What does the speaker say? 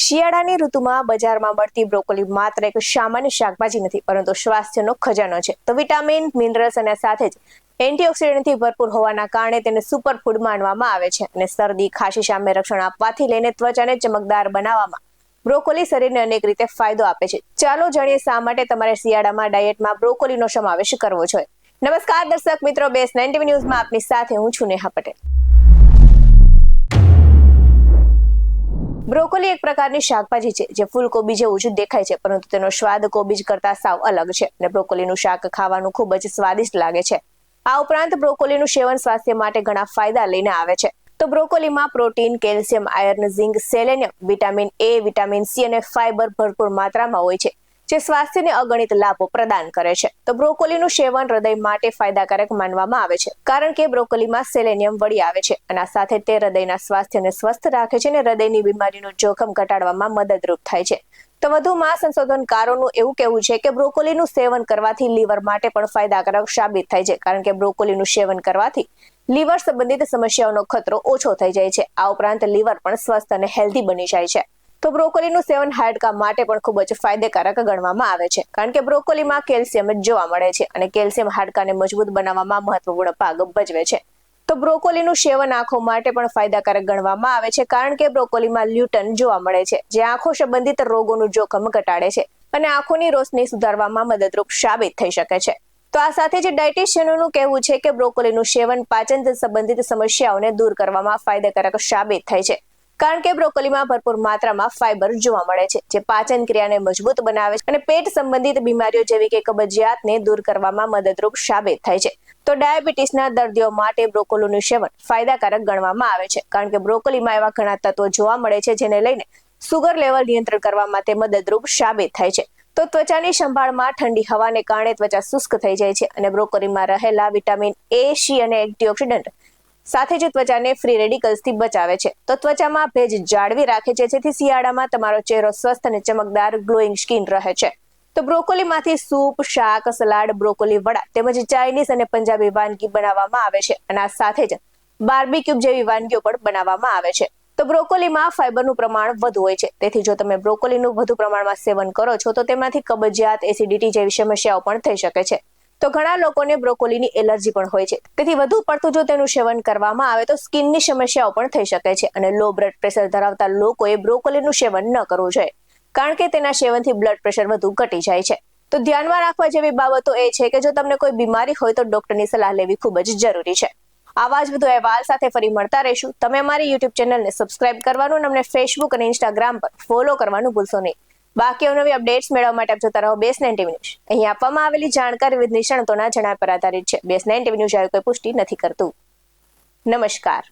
શિયાળાની ઋતુમાં બજારમાં મળતી બ્રોકોલી માત્ર એક સામાન્ય શાકભાજી નથી, પરંતુ સ્વાસ્થ્યનો ખજાનો છે. તો વિટામિન, મિનરલ્સ અને સાથે જ એન્ટીઓક્સિડન્ટથી ભરપૂર હોવાના કારણે તેને સુપર ફૂડ માનવામાં આવે છે. અને શરદી, ખાંસી સામે રક્ષણ આપવાથી લઈને ત્વચાને ચમકદાર બનાવવામાં બ્રોકોલી શરીરને અનેક રીતે ફાયદો આપે છે. ચાલો જાણીએ શા માટે તમારે શિયાળામાં ડાયટમાં બ્રોકોલીનો સમાવેશ કરવો જોઈએ. નમસ્કાર દર્શક મિત્રો, બેસ 90 ન્યૂઝમાં આપની સાથે હું છું નેહા પટેલ. બ્રોકોલી એક પ્રકારની શાકભાજી છે જે ફૂલકોબી જેવું જ દેખાય છે, પરંતુ તેનો સ્વાદ કોબીજ કરતા સાવ અલગ છે. અને બ્રોકોલીનું શાક ખાવાનું ખૂબ જ સ્વાદિષ્ટ લાગે છે. આ ઉપરાંત બ્રોકોલીનું સેવન સ્વાસ્થ્ય માટે ઘણા ફાયદા લઈને આવે છે. તો બ્રોકોલીમાં protein, calcium, iron, zinc, selenium, vitamin A, vitamin C અને ફાઇબર ભરપૂર માત્રામાં હોય છે, જે સ્વાસ્થ્યને અગણિત લાભો પ્રદાન કરે છે. તો બ્રોકોલીનું સેવન હૃદય માટે ફાયદાકારક માનવામાં આવે છે, કારણ કે બ્રોકોલીમાં સેલેનિયમ વળી આવે છે અને આ સાથે તે હૃદયના સ્વાસ્થ્યને સ્વસ્થ રાખે છે અને હૃદયની બીમારીનું જોખમ ઘટાડવામાં મદદરૂપ થાય છે. તો વધુમાં સંશોધનકારોનું એવું કહેવું છે કે બ્રોકોલીનું સેવન કરવાથી લીવર માટે પણ ફાયદાકારક સાબિત થાય છે, કારણ કે બ્રોકોલીનું સેવન કરવાથી લીવર સંબંધિત સમસ્યાઓનો ખતરો ઓછો થઈ જાય છે. આ ઉપરાંત લીવર પણ સ્વસ્થ અને હેલ્ધી બની જાય છે. તો બ્રોકોલીનું સેવન હાડકાં માટે પણ ખૂબ જ ફાયદાકારક ગણવામાં આવે છે, કારણ કે બ્રોકોલીમાં કેલ્શિયમ જોવા મળે છે અને કેલ્શિયમ હાડકાને મજબૂત બનાવવામાં મહત્વપૂર્ણ ભાગ ભજવે છે. તો બ્રોકોલીનું સેવન આંખો માટે પણ ફાયદાકારક ગણવામાં આવે છે, કારણ કે બ્રોકોલીમાં લ્યુટન જોવા મળે છે, જે આંખો સંબંધિત રોગોનું જોખમ ઘટાડે છે અને આંખોની રોશની સુધારવામાં મદદરૂપ સાબિત થઈ શકે છે. તો આ સાથે જ ડાયટિશિયનોનું કહેવું છે કે બ્રોકોલીનું સેવન પાચન સંબંધિત સમસ્યાઓને દૂર કરવામાં ફાયદાકારક સાબિત થાય છે, કારણ કે બ્રોકોલીમાં ભરપૂર માત્રામાં ફાઇબર જોવા મળે છે, જે પાચન ક્રિયાને મજબૂત બનાવે છે અને પેટ સંબંધિત બીમારીઓ જેવી કે કબજિયાતને દૂર કરવામાં મદદરૂપ સાબિત થાય છે. તો ડાયાબિટીસના દર્દીઓ માટે બ્રોકોલીનું સેવન ફાયદાકારક ગણવામાં આવે છે, કારણ કે બ્રોકોલીમાં એવા ઘણા તત્વો જોવા મળે છે જેને લઈને સુગર લેવલ નિયંત્રણ કરવામાં તે મદદરૂપ સાબિત થાય છે. તો ત્વચાની સંભાળમાં ઠંડી હવાને કારણે ત્વચા શુષ્ક થઈ જાય છે અને બ્રોકોલીમાં રહેલા વિટામિન એ, સી અને એન્ટીઓક્સિડન્ટ સાથે જ ત્વચાને ફ્રી રેડિકલ્સથી બચાવે છે. તો ત્વચામાં ભેજ જાળવી રાખે છે, જેથી શિયાળામાં તમારો ચહેરો સ્વસ્થ અને ચમકદાર ગ્લોઈંગ સ્કિન રહે છે. તો બ્રોકોલીમાંથી સૂપ, શાક, સલાડ, બ્રોકોલી વડા તેમજ ચાઇનીઝ અને પંજાબી વાનગી બનાવવામાં આવે છે અને આ સાથે જ બાર્બીક્યુ જેવી વાનગીઓ પણ બનાવવામાં આવે છે. તો બ્રોકોલીમાં ફાઇબરનું પ્રમાણ વધુ હોય છે, તેથી જો તમે બ્રોકોલીનું વધુ પ્રમાણમાં સેવન કરો છો તો તેમાંથી કબજિયાત, એસિડિટી જેવી સમસ્યાઓ પણ થઈ શકે છે. તો ઘણા લોકોને બ્રોકોલીની એલર્જી પણ હોય છે, તેથી વધુ પડતું જો તેનું સેવન કરવામાં આવે તો સ્કિનની સમસ્યાઓ પણ થઈ શકે છે. અને લો બ્લડ પ્રેશર ધરાવતા લોકોએ બ્રોકોલીનું સેવન ન કરવું જોઈએ, કારણ કે તેના સેવનથી બ્લડ પ્રેશર વધુ ઘટી જાય છે. તો ધ્યાનમાં રાખવા જેવી બાબતો એ છે કે જો તમને કોઈ બીમારી હોય તો ડોક્ટરની સલાહ લેવી ખૂબ જ જરૂરી છે. આવા જ વધુ અહેવાલ સાથે ફરી મળતા રહીશું. તમે અમારી યુટ્યુબ ચેનલને સબસ્ક્રાઇબ કરવાનું અને અમને ફેસબુક અને ઇન્સ્ટાગ્રામ પર ફોલો કરવાનું ભૂલશો નહીં. બાકી અવનવી અપડેટ્સ મેળવવા માટે આપ જોતા રહો બેસ 90 ન્યૂઝ. અહીં આપવામાં આવેલી જાણકારી વિવિધ નિષ્ણાતોના જણાવ્યા પર આધારિત છે. બેસ 90 ન્યૂઝ આવી કોઈ પુષ્ટિ નથી કરતું. નમસ્કાર.